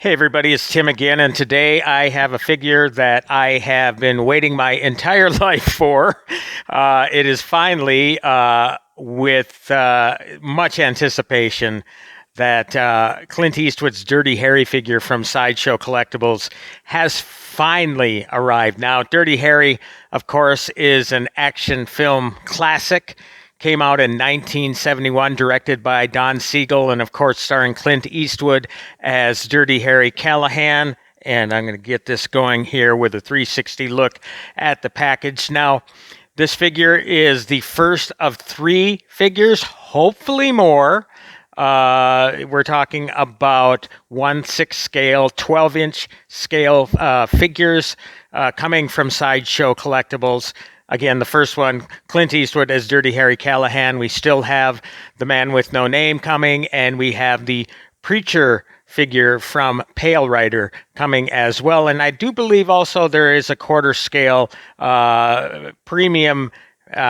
Hey everybody, it's Tim again, and today I have a figure that I have been waiting my entire life for. It is finally, with much anticipation, that Clint Eastwood's Dirty Harry figure from Sideshow Collectibles has finally arrived. Now, Dirty Harry, of course, is an action film classic. Came out in 1971, directed by Don Siegel, and of course starring Clint Eastwood as Dirty Harry Callahan. And I'm going to get this going here with a 360 look at the package. Now, this figure is the first of three figures, hopefully more. We're talking about 1/6 scale, 12-inch scale figures coming from Sideshow Collectibles. Again, the first one, Clint Eastwood as Dirty Harry Callahan. We still have the Man with No Name coming, and we have the Preacher figure from Pale Rider coming as well. And I do believe also there is a quarter scale premium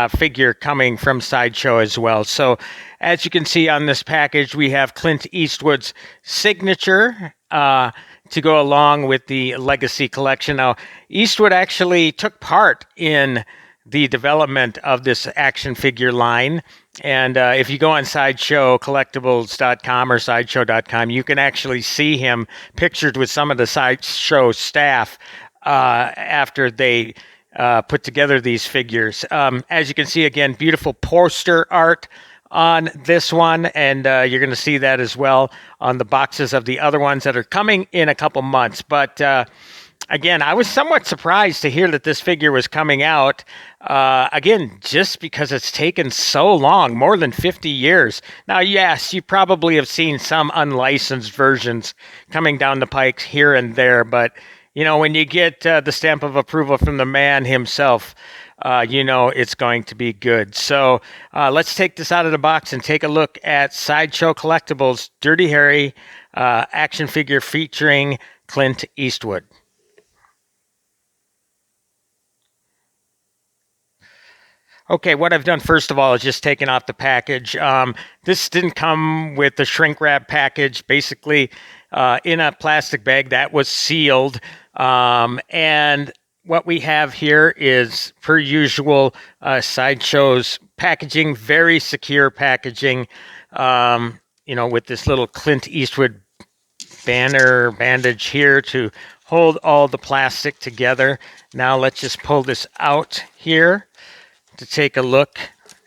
figure coming from Sideshow as well. So as you can see on this package, we have Clint Eastwood's signature to go along with the Legacy collection. Now, Eastwood actually took part in the development of this action figure line. And if you go on SideshowCollectibles.com or Sideshow.com, you can actually see him pictured with some of the Sideshow staff after they put together these figures. As you can see, again, beautiful poster art on this one, and you're going to see that as well on the boxes of the other ones that are coming in a couple months. But again, I was somewhat surprised to hear that this figure was coming out. Again, just because it's taken so long, more than 50 years. Now, yes, you probably have seen some unlicensed versions coming down the pike here and there, but you know, when you get the stamp of approval from the man himself, you know it's going to be good. So let's take this out of the box and take a look at Sideshow Collectibles Dirty Harry action figure featuring Clint Eastwood. Okay, what I've done first of all is just taken off the package. This didn't come with the shrink wrap package, basically in a plastic bag that was sealed. And what we have here is, per usual, Sideshow's packaging, very secure packaging, you know, with this little Clint Eastwood banner bandage here to hold all the plastic together. Now let's just pull this out here to take a look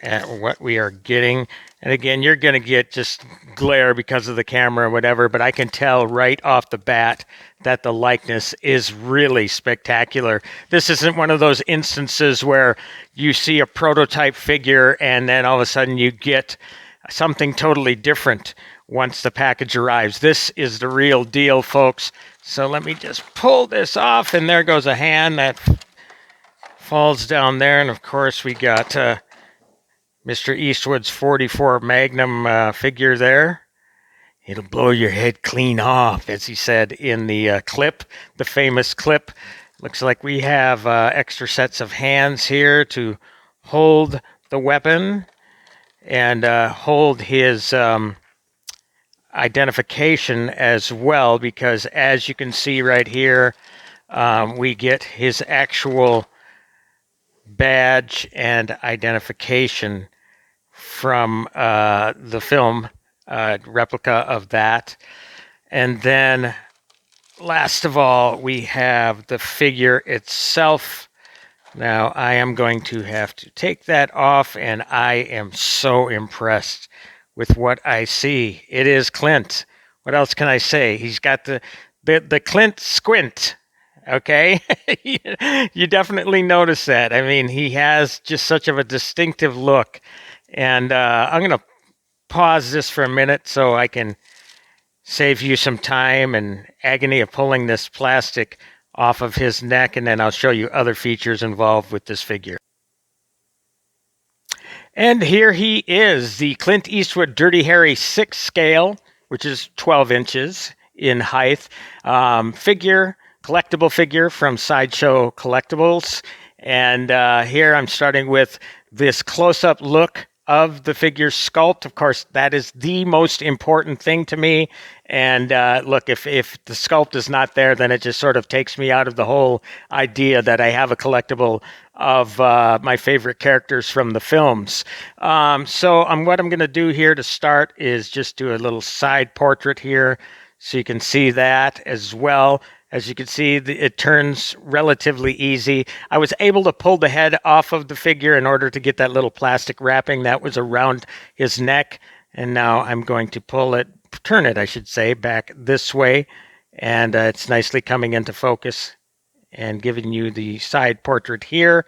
at what we are getting. And again, you're going to get just glare because of the camera or whatever, but I can tell right off the bat that the likeness is really spectacular. This isn't one of those instances where you see a prototype figure and then all of a sudden you get something totally different once the package arrives. This is the real deal, folks. So let me just pull this off, and there goes a hand that falls down there. And of course we got Mr. Eastwood's 44 Magnum figure there. It'll blow your head clean off, as he said in the clip, the famous clip. Looks like we have extra sets of hands here to hold the weapon and hold his identification as well, because as you can see right here, we get his actual badge and identification from the film replica of that. And then last of all, we have the figure itself. Now I am going to have to take that off, and I am so impressed with what I see. It is Clint. What else can I say? He's got the Clint squint. Okay, you definitely notice that. I mean, he has just such of a distinctive look. And I'm going to pause this for a minute so I can save you some time and agony of pulling this plastic off of his neck, and then I'll show you other features involved with this figure. And here he is, the Clint Eastwood Dirty Harry 6 scale, which is 12 inches in height, figure. Collectible figure from Sideshow Collectibles. And here I'm starting with this close-up look of the figure sculpt. Of course, that is the most important thing to me. And look, if the sculpt is not there, then it just sort of takes me out of the whole idea that I have a collectible of my favorite characters from the films. So what I'm going to do here to start is just do a little side portrait here so you can see that as well. As you can see, it turns relatively easy. I was able to pull the head off of the figure in order to get that little plastic wrapping that was around his neck. And now I'm going to turn it, I should say, back this way. And it's nicely coming into focus and giving you the side portrait here.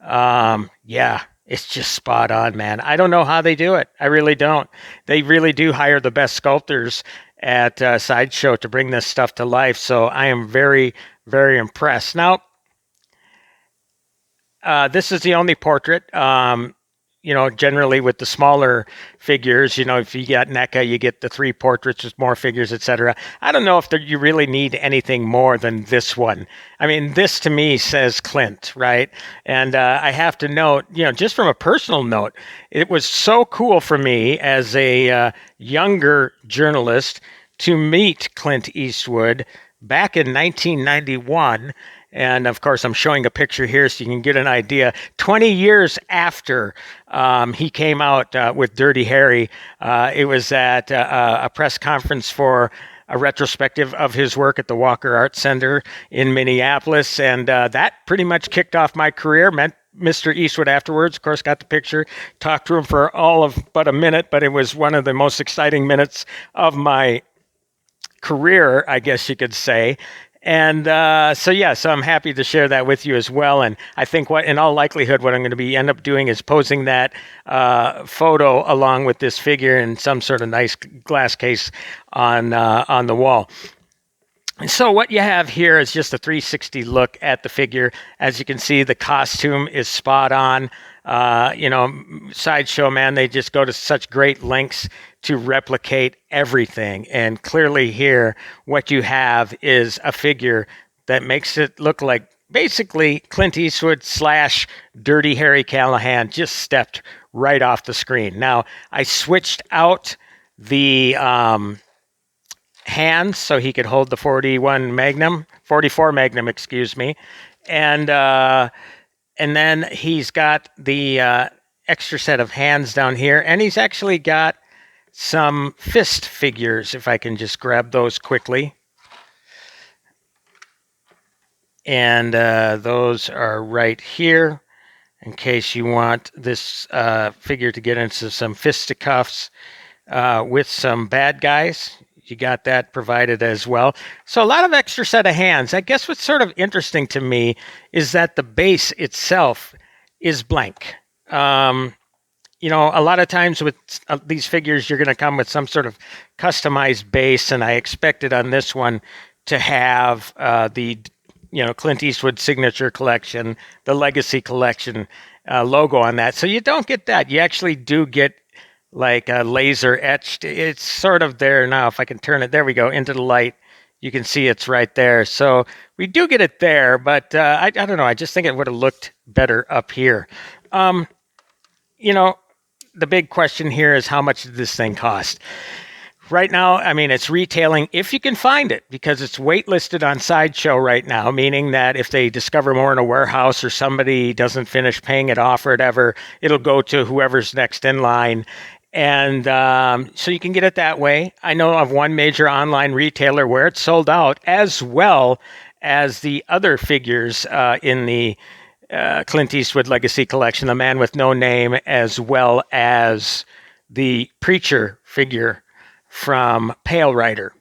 Yeah, it's just spot on, man. I don't know how they do it. I really don't. They really do hire the best sculptors at Sideshow to bring this stuff to life. So I am very, very impressed. Now, this is the only portrait. Generally with the smaller figures, if you get NECA, you get the 3 portraits with more figures, etc. I don't know if you really need anything more than this one. I mean, this to me says Clint, right? And I have to note, just from a personal note, it was so cool for me as a younger journalist to meet Clint Eastwood back in 1991. And of course, I'm showing a picture here so you can get an idea. 20 years after he came out with Dirty Harry, it was at a press conference for a retrospective of his work at the Walker Art Center in Minneapolis. And that pretty much kicked off my career. Met Mr. Eastwood afterwards, of course, got the picture, talked to him for all of but a minute, but it was one of the most exciting minutes of my career, I guess you could say. And so I'm happy to share that with you as well. And I think in all likelihood, what I'm going to end up doing is posing that photo along with this figure in some sort of nice glass case on the wall. And so what you have here is just a 360 look at the figure. As you can see, the costume is spot on. Sideshow, man, they just go to such great lengths to replicate everything. And clearly here, what you have is a figure that makes it look like basically Clint Eastwood / Dirty Harry Callahan just stepped right off the screen. Now, I switched out the hands so he could hold the 44 Magnum, excuse me. And then he's got the extra set of hands down here, and he's actually got some fist figures, if I can just grab those quickly. And those are right here, in case you want this figure to get into some fisticuffs with some bad guys. You got that provided as well. So a lot of extra set of hands. I guess what's sort of interesting to me is that the base itself is blank. A lot of times with these figures, you're going to come with some sort of customized base, and I expected on this one to have the Clint Eastwood Signature Collection, the Legacy Collection logo on that. So you don't get that. You actually do get like laser etched. It's sort of there now. If I can turn it, there we go, into the light. You can see it's right there. So we do get it there, but I don't know. I just think it would have looked better up here. The big question here is how much did this thing cost? Right now, I mean, it's retailing if you can find it, because it's waitlisted on Sideshow right now, meaning that if they discover more in a warehouse or somebody doesn't finish paying it off or whatever, it'll go to whoever's next in line. And so you can get it that way. I know of one major online retailer where it's sold out, as well as the other figures in the Clint Eastwood Legacy Collection, The Man with No Name, as well as the Preacher figure from Pale Rider.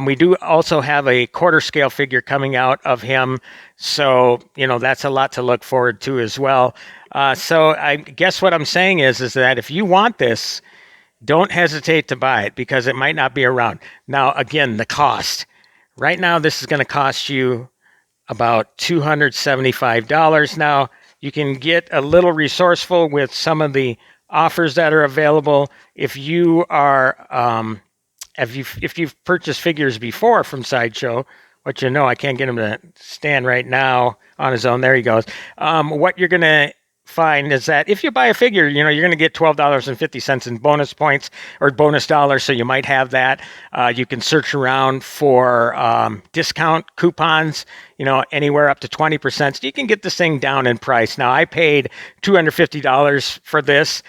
We do also have a quarter scale figure coming out of him. So, that's a lot to look forward to as well. So I guess what I'm saying is that if you want this, don't hesitate to buy it, because it might not be around. Now, again, the cost. Right now, this is going to cost you about $275. Now, you can get a little resourceful with some of the offers that are available. If you are, if you've purchased figures before from Sideshow, which I can't get him to stand right now on his own. There he goes. What you're going to find is that if you buy a figure, you're going to get $12.50 in bonus points or bonus dollars. So you might have that. You can search around for discount coupons, anywhere up to 20%. So you can get this thing down in price. Now, I paid $250 for this,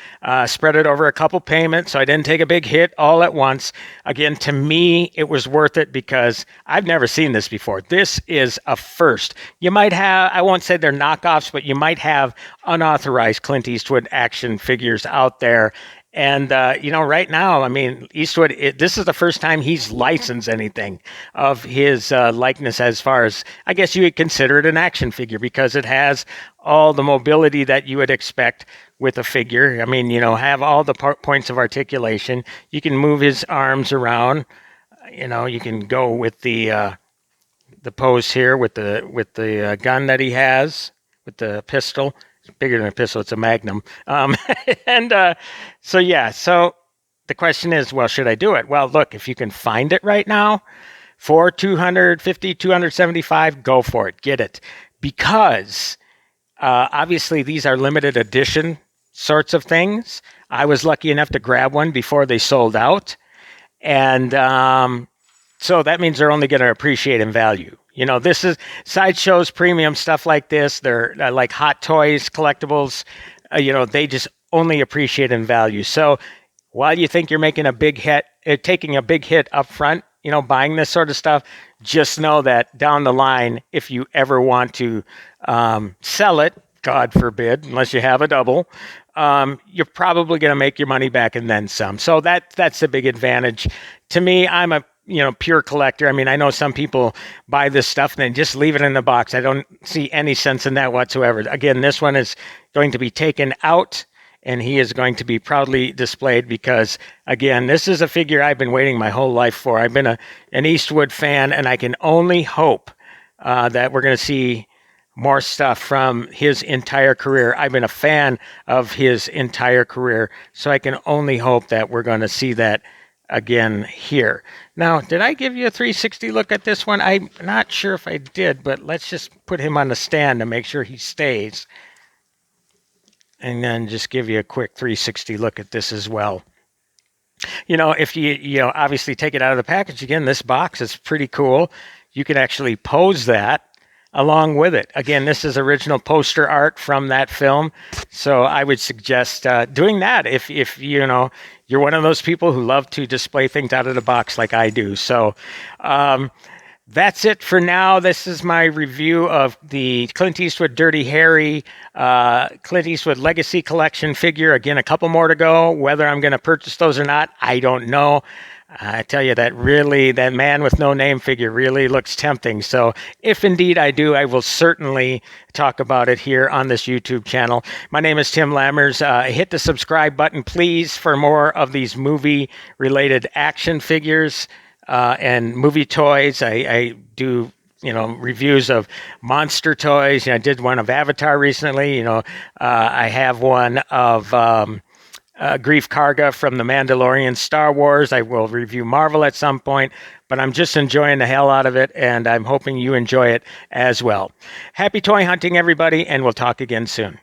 spread it over a couple payments, so I didn't take a big hit all at once. Again, to me, it was worth it because I've never seen this before. This is a first. You might have, I won't say they're knockoffs, but you might have unauthorized Clint Eastwood action figures out there. And, right now, I mean, Eastwood, this is the first time he's licensed anything of his likeness as far as, I guess you would consider it an action figure because it has all the mobility that you would expect with a figure. I mean, have all the points of articulation. You can move his arms around. You can go with the pose here with the gun that he has, with the pistol. Bigger than a pistol, it's a magnum. So the question is, well, should I do it? Well, look, if you can find it right now for $250, $275, go for it. Get it. Because obviously these are limited edition sorts of things. I was lucky enough to grab one before they sold out. And so that means they're only going to appreciate in value. This is Sideshow's premium stuff like this. They're like Hot Toys, collectibles. They just only appreciate in value. So while you think you're making a big hit, taking a big hit up front, buying this sort of stuff, just know that down the line, if you ever want to sell it, God forbid, unless you have a double, you're probably going to make your money back and then some. So that's a big advantage. To me, I'm a pure collector. I mean, I know some people buy this stuff and then just leave it in the box. I don't see any sense in that whatsoever. Again, this one is going to be taken out and he is going to be proudly displayed because, again, this is a figure I've been waiting my whole life for. I've been an Eastwood fan, and I can only hope that we're going to see more stuff from his entire career. I've been a fan of his entire career, so I can only hope that we're going to see that again here. Now, did I give you a 360 look at this one? I'm not sure if I did, but let's just put him on the stand to make sure he stays. And then just give you a quick 360 look at this as well. If you obviously take it out of the package, again, this box is pretty cool. You can actually pose that along with it. Again, this is original poster art from that film. So I would suggest doing that if you're one of those people who love to display things out of the box like I do. So that's it for now. This is my review of the Clint Eastwood Dirty Harry Clint Eastwood Legacy Collection figure. Again, a couple more to go. Whether I'm going to purchase those or not, I don't know. I tell you that man with no name figure really looks tempting. So if indeed I do, I will certainly talk about it here on this YouTube channel. My name is Tim Lammers. Hit the subscribe button, please, for more of these movie-related action figures and movie toys. I do reviews of monster toys. I did one of Avatar recently. I have one of Grief Karga from The Mandalorian, Star Wars. I will review Marvel at some point, but I'm just enjoying the hell out of it, and I'm hoping you enjoy it as well. Happy toy hunting, everybody, and we'll talk again soon.